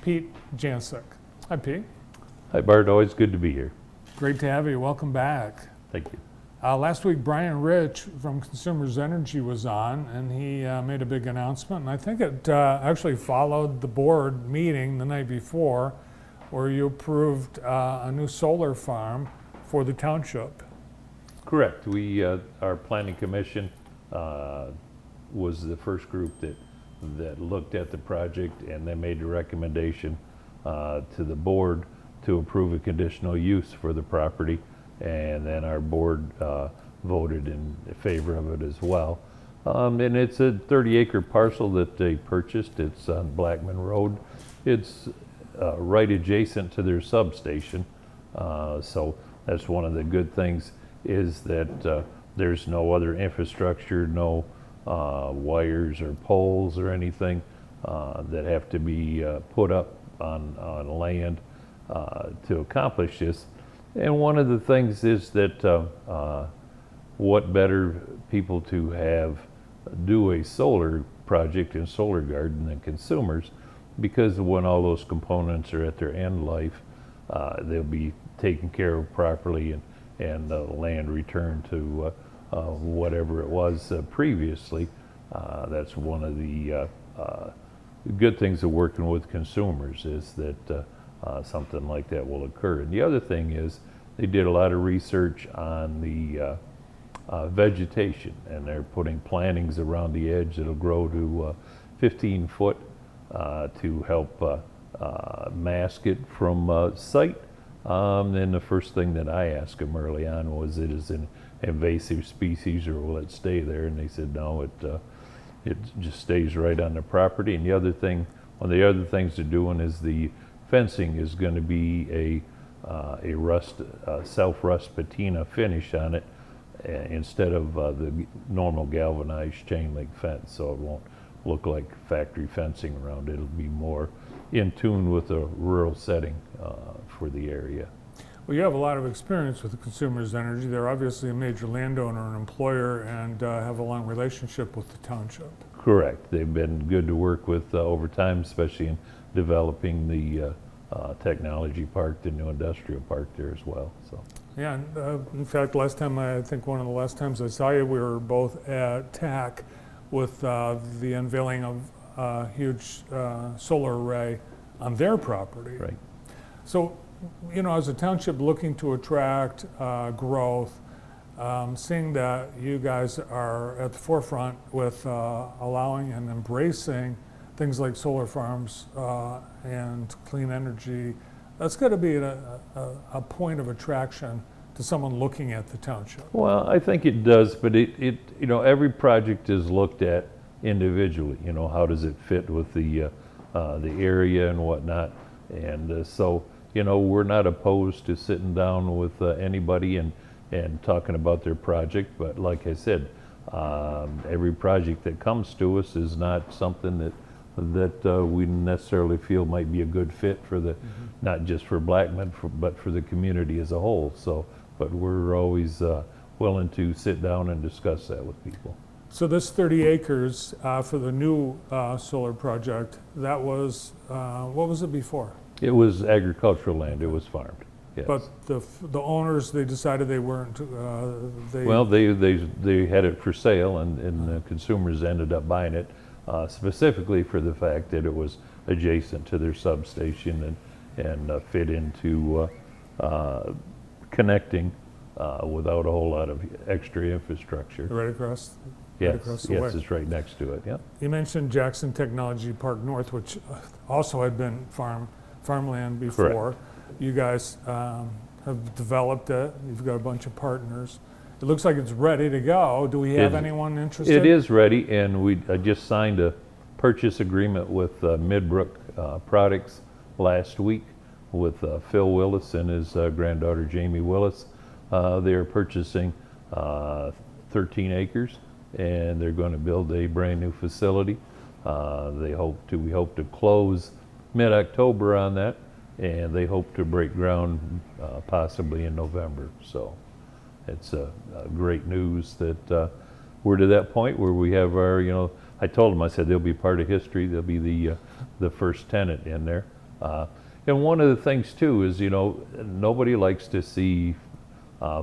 Pete Jancic. Hi, Pete. Hi, Bart. Always good to be here. Great to have you. Welcome back. Thank you. Last week, Brian Rich from Consumers Energy was on, and he made a big announcement. And I think it actually followed the board meeting the night before, where you approved a new solar farm for the township. Correct. Our planning commission was the first group that looked at the project, and they made a recommendation to the board to approve a conditional use for the property, and then our board voted in favor of it as well. And it's a 30-acre parcel that they purchased. It's on Blackman Road. It's right adjacent to their substation, so that's one of the good things, is that there's no other infrastructure, no wires or poles or anything that have to be put up on land to accomplish this. And one of the things is that what better people to have do a solar project and solar garden than consumers, because when all those components are at their end life, they'll be taken care of properly, and the land returned to whatever it was previously. That's one of the good things of working with consumers, is that something like that will occur. And the other thing is, they did a lot of research on the vegetation, and they're putting plantings around the edge that'll grow to 15 foot to help mask it from sight. And the first thing that I asked them early on was, it is an invasive species, or will it stay there? And they said no, it just stays right on the property. And the other thing, one of the other things they're doing is the fencing is going to be a self-rust patina finish on it, instead of the normal galvanized chain link fence, so it won't look like factory fencing around it. It'll be more in tune with a rural setting for the area. Well, you have a lot of experience with the Consumers Energy. They're obviously a major landowner and employer, and have a long relationship with the township. Correct. They've been good to work with over time, especially in developing the technology park, the new industrial park there as well. So. Yeah, and, in fact, last time, I think one of the last times I saw you, we were both at TAC with the unveiling of a huge solar array on their property. Right. So, you know, as a township looking to attract growth, seeing that you guys are at the forefront with allowing and embracing things like solar farms and clean energy, that's got to be a point of attraction to someone looking at the township. Well, I think it does, but it you know, every project is looked at individually. You know, how does it fit with the area and whatnot, and so, you know, we're not opposed to sitting down with anybody and talking about their project. But like I said, every project that comes to us is not something that we necessarily feel might be a good fit for the, not just for Blackman, but for the community as a whole. So, but we're always willing to sit down and discuss that with people. So this 30 acres for the new solar project, that was, what was it before? It was agricultural land. It was farmed. Yes. But the owners, they decided they weren't. Well, they had it for sale, and the consumers ended up buying it specifically for the fact that it was adjacent to their substation and fit into connecting without a whole lot of extra infrastructure. Right across. Yes, right across the yes, way. it's right next to it. Yeah. You mentioned Jackson Technology Park North, which also had been farmland before. Correct. You guys have developed it. You've got a bunch of partners. It looks like it's ready to go. Do we have anyone interested? It is ready, and I just signed a purchase agreement with Midbrook Products last week with Phil Willis and his granddaughter Jamie Willis. They are purchasing 13 acres, and they're going to build a brand new facility. We hope to close mid-October on that, and they hope to break ground possibly in November. So it's great news that we're to that point where we have our, you know, I told them, I said they'll be part of history. They'll be the first tenant in there, And one of the things too is, nobody likes to see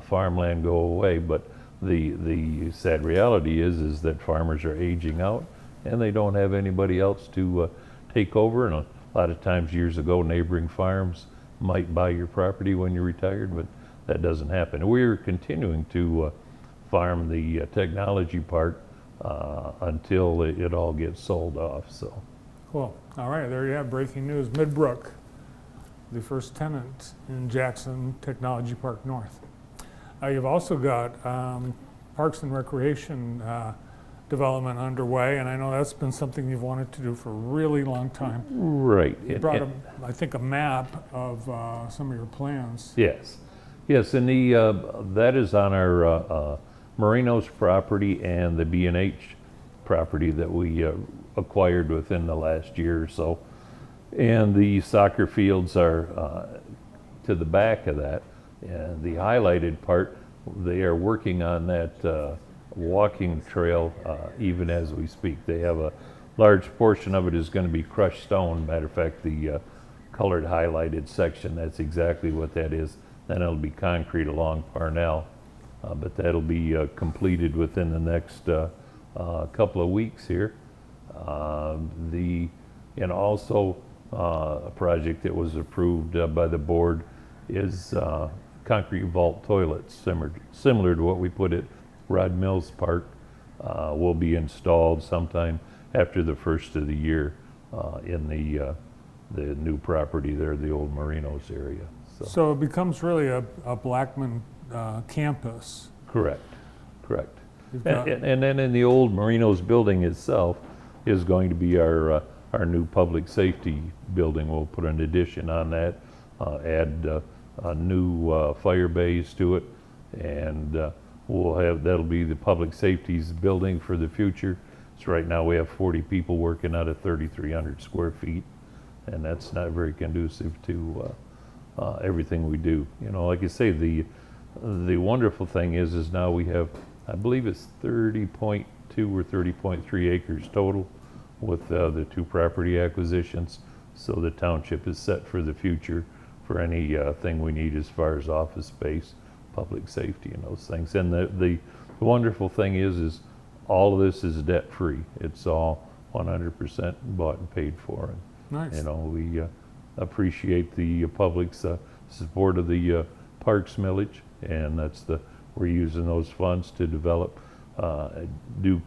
farmland go away, but the sad reality is that farmers are aging out and they don't have anybody else to take over. And a lot of times years ago, neighboring farms might buy your property when you're retired, but that doesn't happen. We're continuing to farm the technology part until it all gets sold off. So, Cool. All right, there you have breaking news. Midbrook, the first tenant in Jackson Technology Park North. You've also got Parks and Recreation development underway, and I know that's been something you've wanted to do for a really long time. right. You brought, I think, a map of some of your plans. Yes, and that is on our Marinos property and the B&H property that we acquired within the last year or so. And the soccer fields are to the back of that. And the highlighted part, they are working on that walking trail even as we speak. They have a large portion of it is going to be crushed stone. Matter of fact, the colored highlighted section, that's exactly what that is. Then it'll be concrete along Parnell, but that'll be completed within the next couple of weeks here. And also a project that was approved by the board is concrete vault toilets, similar to what we put at Rod Mills Park, will be installed sometime after the first of the year in the new property there, the old Marinos area. So it becomes really a Blackman campus. Correct. You've got- And then in the old Marinos building itself is going to be our new public safety building. We'll put an addition on that, add new fire bays to it, and that'll be the public safety's building for the future. So right now we have 40 people working out of 3,300 square feet, and that's not very conducive to everything we do. Like you say, the wonderful thing is now we have, I believe it's 30.2 or 30.3 acres total with the two property acquisitions. So the township is set for the future for any thing we need as far as office space, public safety, and those things. And the wonderful thing is all of this is debt free. It's all 100% bought and paid for. And Nice. we appreciate the public's support of the parks millage, and we're using those funds to develop, do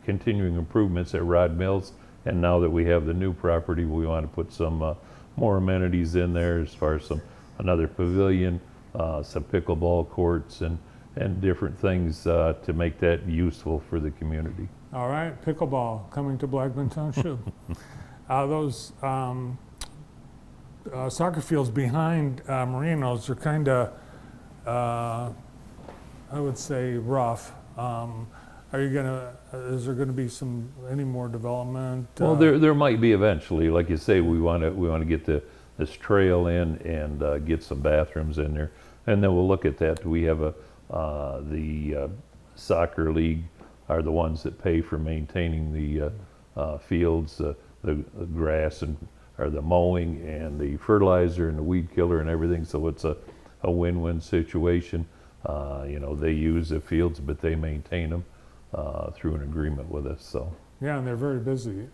continuing improvements at Rod Mills. And now that we have the new property, we want to put some more amenities in there as far as another pavilion, some pickleball courts, and different things to make that useful for the community. All right, pickleball coming to Blackman Township. Those soccer fields behind Marinos are kind of, I would say, rough. Is there gonna be any more development? Well, there might be eventually. Like you say, we want to get this trail in and get some bathrooms in there, and then we'll look at that. We have the soccer league are the ones that pay for maintaining the fields, the grass or the mowing and the fertilizer and the weed killer and everything. So it's a win-win situation. They use the fields, but they maintain them through an agreement with us. So Yeah, and they're very busy.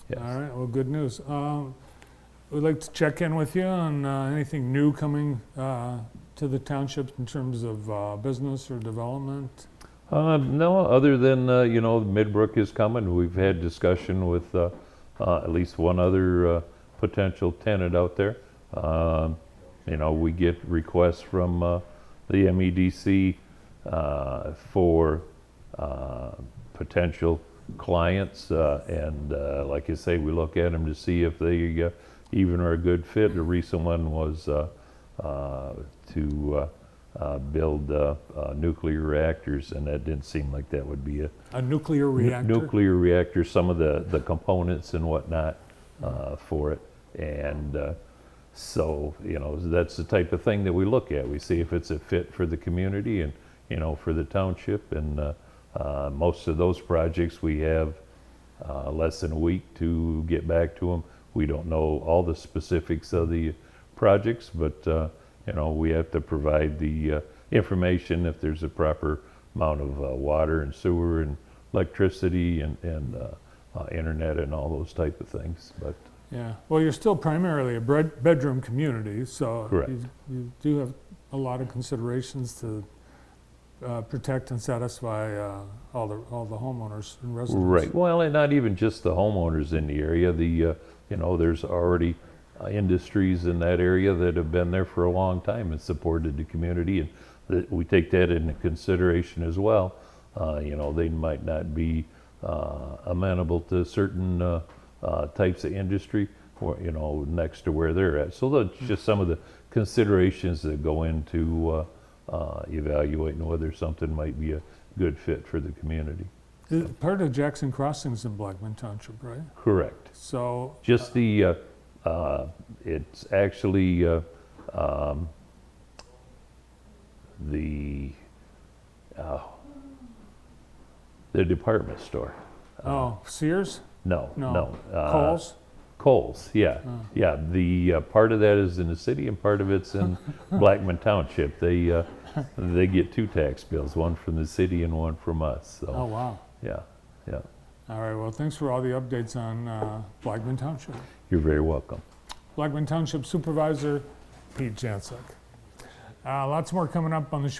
yes. All right, well, good news. We'd like to check in with you on anything new coming to the township in terms of business or development. No, other than Midbrook is coming. We've had discussion with at least one other potential tenant out there. We get requests from the MEDC for potential clients, and like I say, we look at them to see if they even are a good fit. The recent one was to build nuclear reactors, and that didn't seem like that would be A nuclear reactor? nuclear reactor, some of the components and whatnot for it. And so, that's the type of thing that we look at. We see if it's a fit for the community and, for the township. And most of those projects, we have less than a week to get back to them. We don't know all the specifics of the projects, but we have to provide the information if there's a proper amount of water and sewer and electricity and internet and all those type of things. But Yeah, well, you're still primarily a bedroom community, so Correct. you do have a lot of considerations to protect and satisfy all the homeowners and residents. Right. Well, and not even just the homeowners in the area. There's already industries in that area that have been there for a long time and supported the community, and we take that into consideration as well. They might not be amenable to certain types of industry, or, next to where they're at. So that's just some of the considerations that go into evaluating whether something might be a good fit for the community. Part of Jackson Crossing's in Blackman Township, right? Correct. So Just the, it's actually the department store. Sears? No. Kohl's? Kohl's, yeah. Oh. Yeah, the part of that is in the city and part of it's in Blackman Township. They get two tax bills, one from the city and one from us, Oh, so, wow. yeah. All right, well, thanks for all the updates on Blackman Township. You're very welcome. Blackman Township Supervisor Pete Jancek. Lots more coming up on the show.